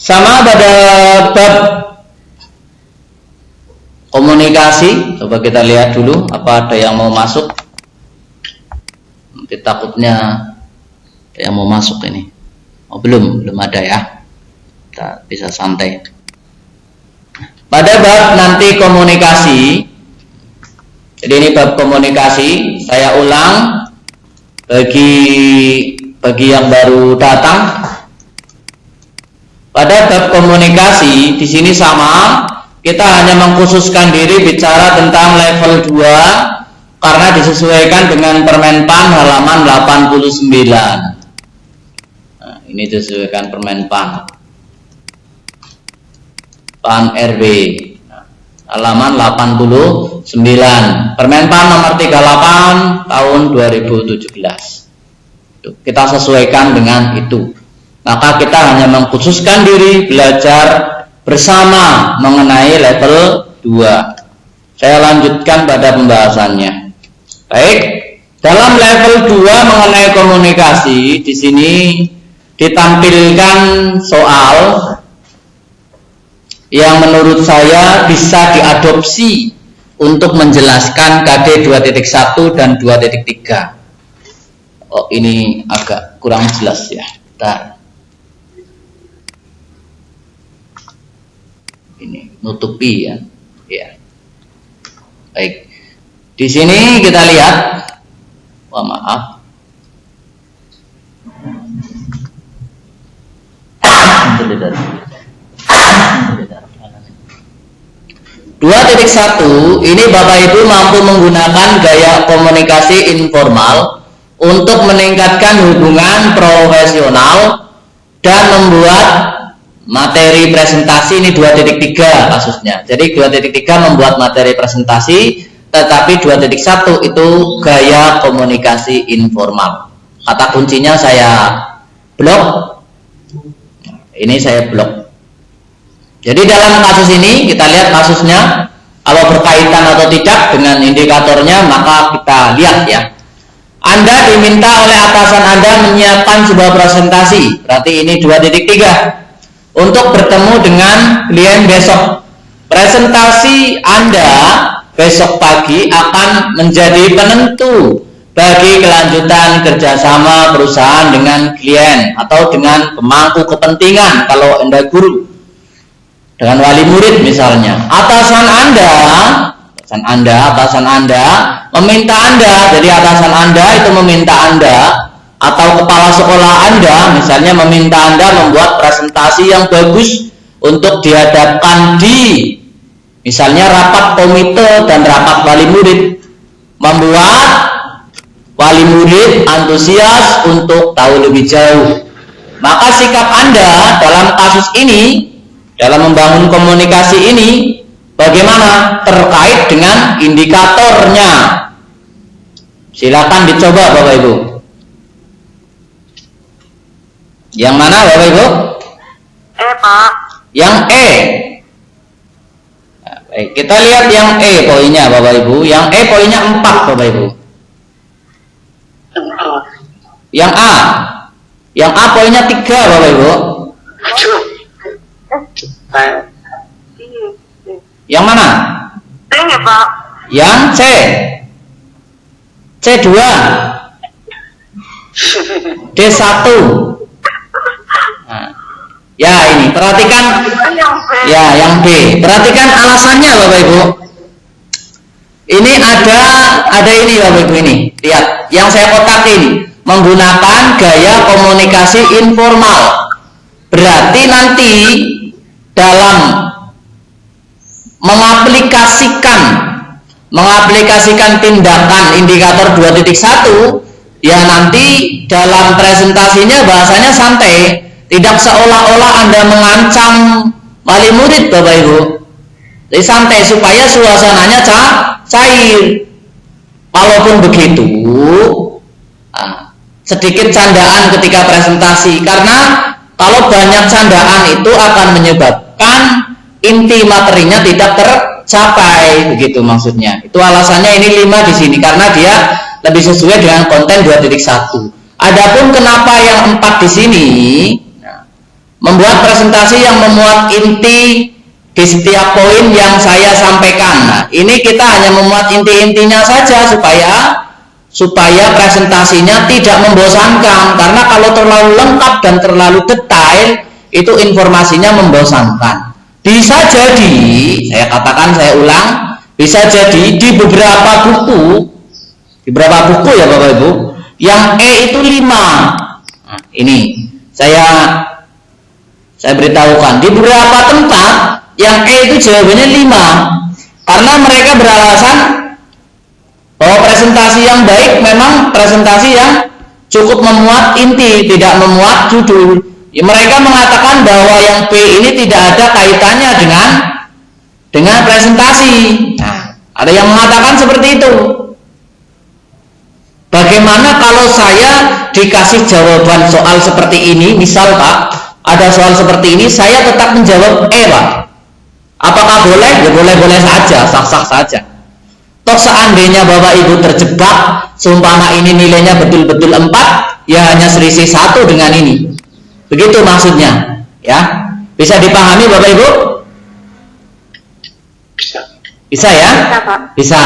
Sama pada bab komunikasi, coba kita lihat dulu apa ada yang mau masuk. Nanti takutnya ada yang mau masuk ini. Oh, belum ada ya. Kita bisa santai. Pada bab nanti komunikasi. Jadi ini bab komunikasi. Saya ulang bagi yang baru datang. Pada bab komunikasi di sini sama, kita hanya mengkhususkan diri bicara tentang level 2 karena disesuaikan dengan Permenpan halaman 89. Nah, ini disesuaikan Permenpan RB halaman 89. Permenpan nomor 38 tahun 2017. Kita sesuaikan dengan itu. Maka kita hanya mengkhususkan diri belajar bersama mengenai level 2. Saya lanjutkan pada pembahasannya. Baik, dalam level 2 mengenai komunikasi, di sini ditampilkan soal yang menurut saya bisa diadopsi untuk menjelaskan KD 2.1 dan 2.3. Oh, ini agak kurang jelas ya. Bentar. Ini nutupi ya. Ya. Baik. Di sini kita lihat. Wah, maaf. Dua titik 1 ini Bapak Ibu mampu menggunakan gaya komunikasi informal untuk meningkatkan hubungan profesional dan membuat materi presentasi. Ini 2.3 kasusnya. Jadi 2.3 membuat materi presentasi, tetapi 2.1 itu gaya komunikasi informal. Kata kuncinya saya blok. Ini saya blok. Jadi dalam kasus ini kita lihat kasusnya, kalau berkaitan atau tidak dengan indikatornya maka kita lihat ya. Anda diminta oleh atasan Anda menyiapkan sebuah presentasi, berarti ini 2.3. Untuk bertemu dengan klien besok. Presentasi Anda besok pagi akan menjadi penentu bagi kelanjutan kerjasama perusahaan dengan klien atau dengan pemangku kepentingan kalau Anda guru, dengan wali murid misalnya. Atasan Anda meminta Anda, jadi atasan Anda itu meminta Anda, atau kepala sekolah Anda misalnya meminta Anda membuat presentasi yang bagus untuk dihadapkan di misalnya rapat komite dan rapat wali murid, membuat wali murid antusias untuk tahu lebih jauh. Maka sikap Anda dalam kasus ini, dalam membangun komunikasi ini bagaimana terkait dengan indikatornya. Silakan dicoba Bapak Ibu. Yang mana Bapak Ibu? Pak. Yang E. Nah, baik, kita lihat yang E poinnya Bapak Ibu. Yang E poinnya 4 Bapak Ibu. Yang A. Yang A poinnya 3 Bapak Ibu. Yang mana? Ini Pak. Yang C. C2. D1. Nah, ya ini perhatikan ya yang B. Perhatikan alasannya Bapak Ibu. Ini ada ini Bapak Ibu ini. Lihat yang saya kotak ini menggunakan gaya komunikasi informal. Berarti nanti dalam mengaplikasikan tindakan indikator 2.1 ya nanti dalam presentasinya bahasanya santai. Tidak seolah-olah Anda mengancam wali murid Bapak Ibu. Jadi santai supaya suasananya cair. Walaupun begitu, sedikit candaan ketika presentasi. Karena kalau banyak candaan itu akan menyebabkan inti materinya tidak tercapai. Begitu maksudnya. Itu alasannya ini 5 di sini. Karena dia lebih sesuai dengan konten 2.1. Adapun kenapa yang 4 di sini, membuat presentasi yang memuat inti di setiap poin yang saya sampaikan. Nah, ini kita hanya memuat inti-intinya saja supaya presentasinya tidak membosankan, karena kalau terlalu lengkap dan terlalu detail itu informasinya membosankan. Bisa jadi, saya katakan, saya ulang, bisa jadi di beberapa buku ya Bapak Ibu, yang E itu 5. Nah, ini saya beritahukan, di beberapa tempat yang E itu jawabannya 5, karena mereka beralasan bahwa presentasi yang baik memang presentasi yang cukup memuat inti, tidak memuat judul. Ya, mereka mengatakan bahwa yang B ini tidak ada kaitannya dengan presentasi. Nah, ada yang mengatakan seperti itu. Bagaimana kalau saya dikasih jawaban soal seperti ini, misal Pak, ada soal seperti ini, saya tetap menjawab E Pak. Apakah boleh? Ya boleh-boleh saja, sah-sah saja. Toh seandainya Bapak Ibu terjebak, seumpama ini nilainya betul-betul 4, ya hanya selisih 1 dengan ini. Begitu maksudnya, ya. Bisa dipahami Bapak Ibu? Bisa ya? Bisa, Pak. Bisa.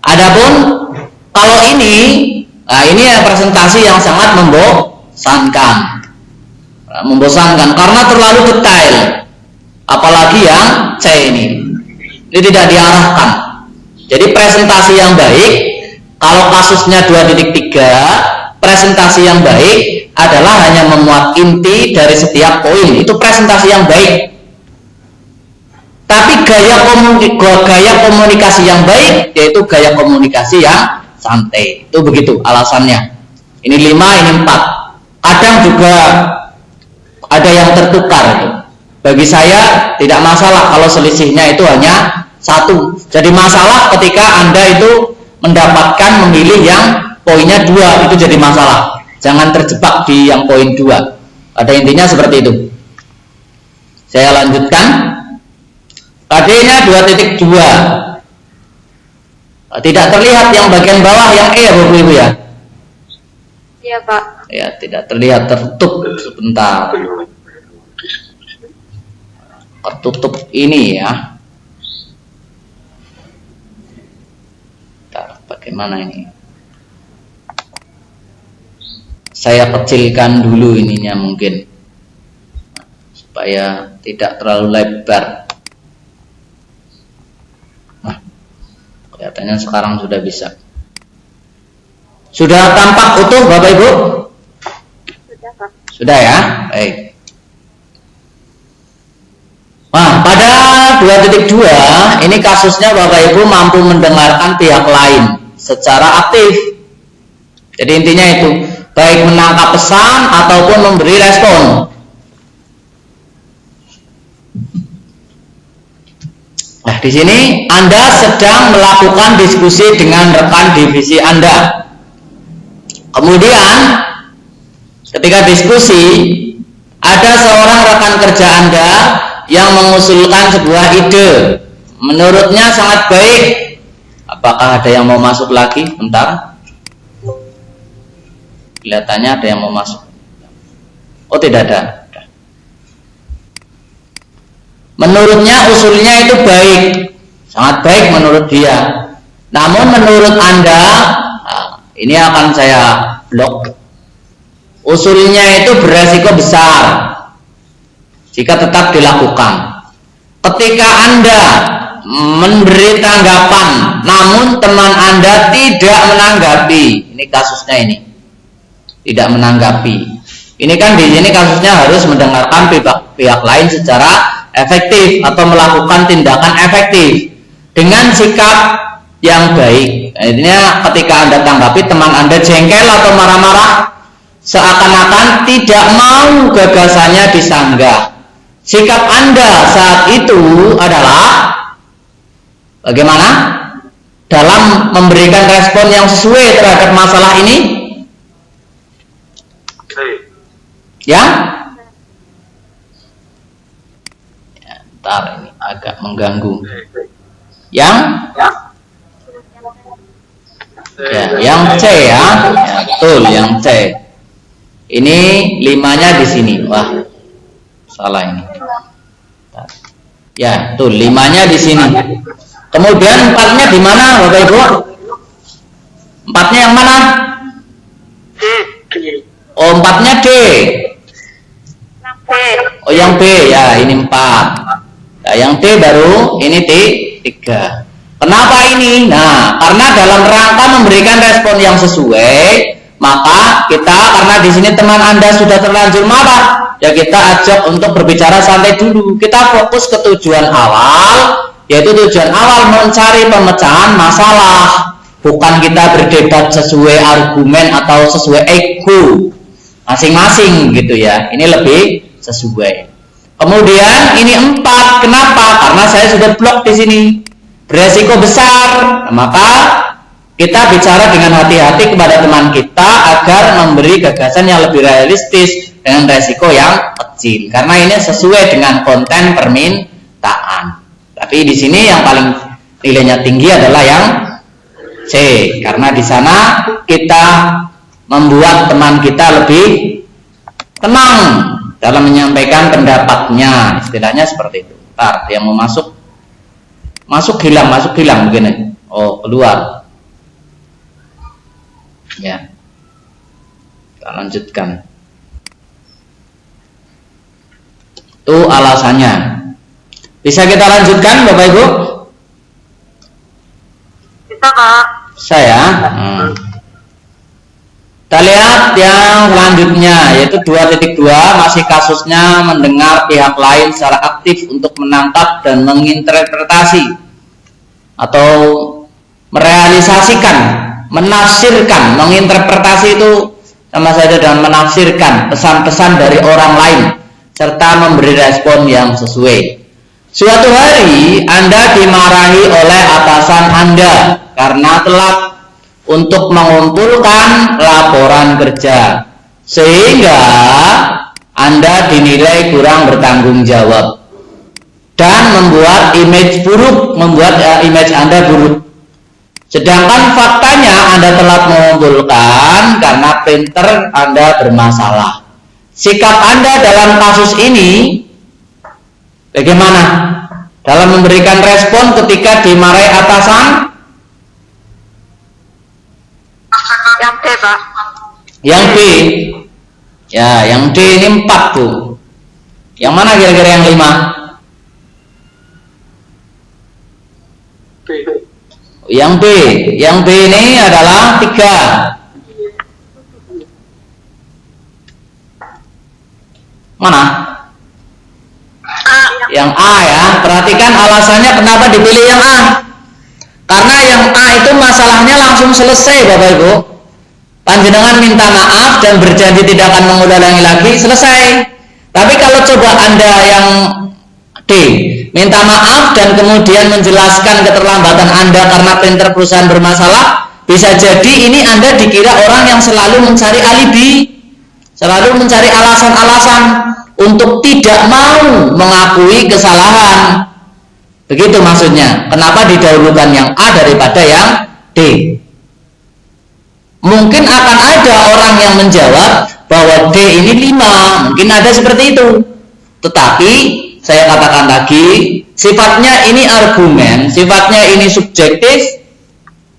Adapun kalau ini, nah ini ya presentasi yang sangat membosankan karena terlalu detail. Apalagi yang C ini tidak diarahkan. Jadi presentasi yang baik, kalau kasusnya 2.3, presentasi yang baik adalah hanya memuat inti dari setiap poin. Itu presentasi yang baik. Tapi gaya komunikasi yang baik yaitu gaya komunikasi yang santai. Itu begitu alasannya. Ini 5, ini 4. Kadang juga ada yang tertukar. Bagi saya tidak masalah kalau selisihnya itu hanya 1. Jadi masalah ketika Anda itu memilih yang poinnya 2, itu jadi masalah. Jangan terjebak di yang poin 2. Pada intinya seperti itu. Saya lanjutkan. KD-nya 2.2. Tidak terlihat yang bagian bawah yang E ya Bapak Ibu ya? Iya Pak. Ya, tidak terlihat, tertutup sebentar. Tertutup ini ya. Bagaimana ini? Saya kecilkan dulu ininya mungkin supaya tidak terlalu lebar. Nah, kelihatannya sekarang sudah bisa. Sudah tampak utuh Bapak Ibu? Sudah Pak. Sudah ya? Baik. Nah, pada 2.2 ini kasusnya Bapak Ibu mampu mendengarkan pihak lain secara aktif. Jadi intinya itu, baik menangkap pesan ataupun memberi respon. Nah, di sini Anda sedang melakukan diskusi dengan rekan divisi Anda. Kemudian ketika diskusi ada seorang rekan kerja Anda yang mengusulkan sebuah ide, menurutnya sangat baik. Apakah ada yang mau masuk lagi? Bentar. Kelihatannya ada yang mau masuk. Oh, tidak ada. Menurutnya usulnya itu baik, sangat baik menurut dia. Namun menurut Anda, ini akan saya blok. Usulnya itu beresiko besar jika tetap dilakukan. Ketika Anda memberi tanggapan, namun teman Anda tidak menanggapi, ini kasusnya ini, tidak menanggapi. Ini kan di sini kasusnya harus mendengarkan pihak lain secara efektif atau melakukan tindakan efektif dengan sikap yang baik. Akhirnya ketika Anda tanggapi teman Anda jengkel atau marah-marah, seakan-akan tidak mau gagasannya disanggah. Sikap Anda saat itu adalah bagaimana? Dalam memberikan respon yang sesuai terhadap masalah ini? Ya? Bentar, ini agak mengganggu. Yang? Ya, yang C ya. Ya, betul, yang C. Ini 5-nya di sini. Wah, salah ini. Ya, tuh 5-nya di sini. Kemudian 4-nya di mana, Bapak Ibu? 4-nya yang mana? Oh, 4-nya D. Oh, yang B ya, ini 4. Nah, yang D baru ini 3. Kenapa ini? Nah, karena dalam rangka memberikan respon yang sesuai, maka kita, karena di sini teman Anda sudah terlanjur marah, ya kita ajak untuk berbicara santai dulu. Kita fokus ke tujuan awal, yaitu tujuan awal mencari pemecahan masalah, bukan kita berdebat sesuai argumen atau sesuai ego masing-masing gitu ya. Ini lebih sesuai. Kemudian ini 4, kenapa? Karena saya sudah blok di sini, beresiko besar. Maka kita bicara dengan hati-hati kepada teman kita agar memberi gagasan yang lebih realistis dengan resiko yang kecil, karena ini sesuai dengan konten permintaan. Tapi di sini yang paling nilainya tinggi adalah yang C, karena di sana kita membuat teman kita lebih tenang dalam menyampaikan pendapatnya, istilahnya seperti itu. Ntar yang mau masuk hilang begini. Oh, keluar. Ya, kita lanjutkan. Itu alasannya. Bisa kita lanjutkan, Bapak Ibu? Bisa, Kak. Saya. Kita lihat yang selanjutnya, yaitu 2.2, masih kasusnya mendengar pihak lain secara aktif untuk menangkap dan menginterpretasi atau merealisasikan, menafsirkan. Menginterpretasi itu sama saja dengan menafsirkan pesan-pesan dari orang lain serta memberi respon yang sesuai. Suatu hari Anda dimarahi oleh atasan Anda karena telat untuk mengumpulkan laporan kerja, sehingga Anda dinilai kurang bertanggung jawab dan membuat image Anda buruk. Sedangkan faktanya Anda telat mengumpulkan karena printer Anda bermasalah. Sikap Anda dalam kasus ini bagaimana? Dalam memberikan respon ketika dimarahi atasan? Yang D, Pak. Yang B. Ya, yang D ini 4 tuh. Yang mana kira-kira yang 5? B. Yang B. Yang B ini adalah 3. Mana? A. Yang A ya. Perhatikan alasannya kenapa dipilih yang A. Karena yang A itu masalahnya langsung selesai, Bapak Ibu. Panjenengan minta maaf dan berjanji tidak akan mengulangi lagi, selesai. Tapi kalau coba Anda yang D, minta maaf dan kemudian menjelaskan keterlambatan Anda karena printer perusahaan bermasalah, bisa jadi ini Anda dikira orang yang selalu mencari alibi, selalu mencari alasan-alasan untuk tidak mau mengakui kesalahan. Begitu maksudnya. Kenapa didahulukan yang A daripada yang D? Mungkin akan ada orang yang menjawab bahwa D ini 5. Mungkin ada seperti itu. Tetapi saya katakan lagi, sifatnya ini argumen, sifatnya ini subjektif,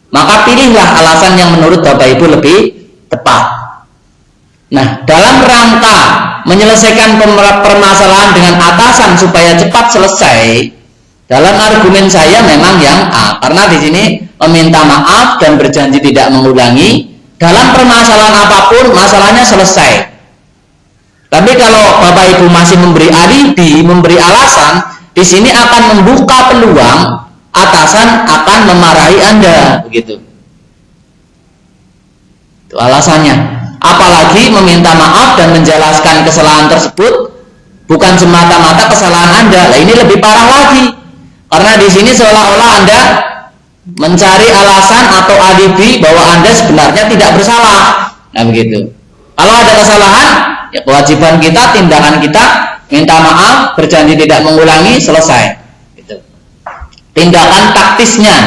maka pilihlah alasan yang menurut Bapak Ibu lebih tepat. Nah, dalam rangka menyelesaikan permasalahan dengan atasan supaya cepat selesai, dalam argumen saya memang yang A, karena di sini meminta maaf dan berjanji tidak mengulangi. Dalam permasalahan apapun, masalahnya selesai. Tapi kalau Bapak Ibu masih memberi alibi, memberi alasan, di sini akan membuka peluang atasan akan memarahi Anda, begitu. Itu alasannya. Apalagi meminta maaf dan menjelaskan kesalahan tersebut bukan semata-mata kesalahan Anda. Nah, ini lebih parah lagi. Karena di sini seolah-olah Anda mencari alasan atau alibi bahwa Anda sebenarnya tidak bersalah. Nah, begitu. Kalau ada kesalahan, ya kewajiban kita, tindakan kita, minta maaf, berjanji tidak mengulangi, selesai. Gitu. Tindakan taktisnya.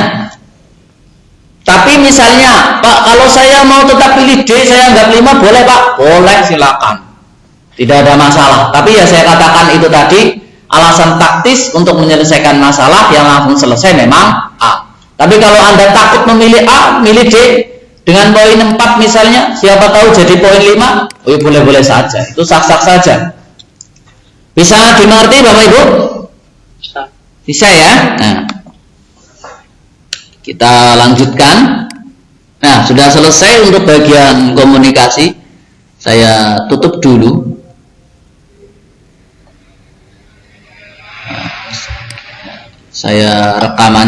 Tapi misalnya, Pak, kalau saya mau tetap pilih D, saya anggap 5, boleh Pak? Boleh, silakan. Tidak ada masalah. Tapi ya saya katakan itu tadi, alasan taktis untuk menyelesaikan masalah yang langsung selesai memang A. Tapi kalau Anda takut memilih A, milih D dengan poin 4 misalnya, siapa tahu jadi poin 5, oh, boleh-boleh saja. Itu sah-sah saja. Bisa dimengerti Bapak Ibu? Bisa ya? Nah, kita lanjutkan. Nah, sudah selesai untuk bagian komunikasi. Saya tutup dulu. Saya rekamannya.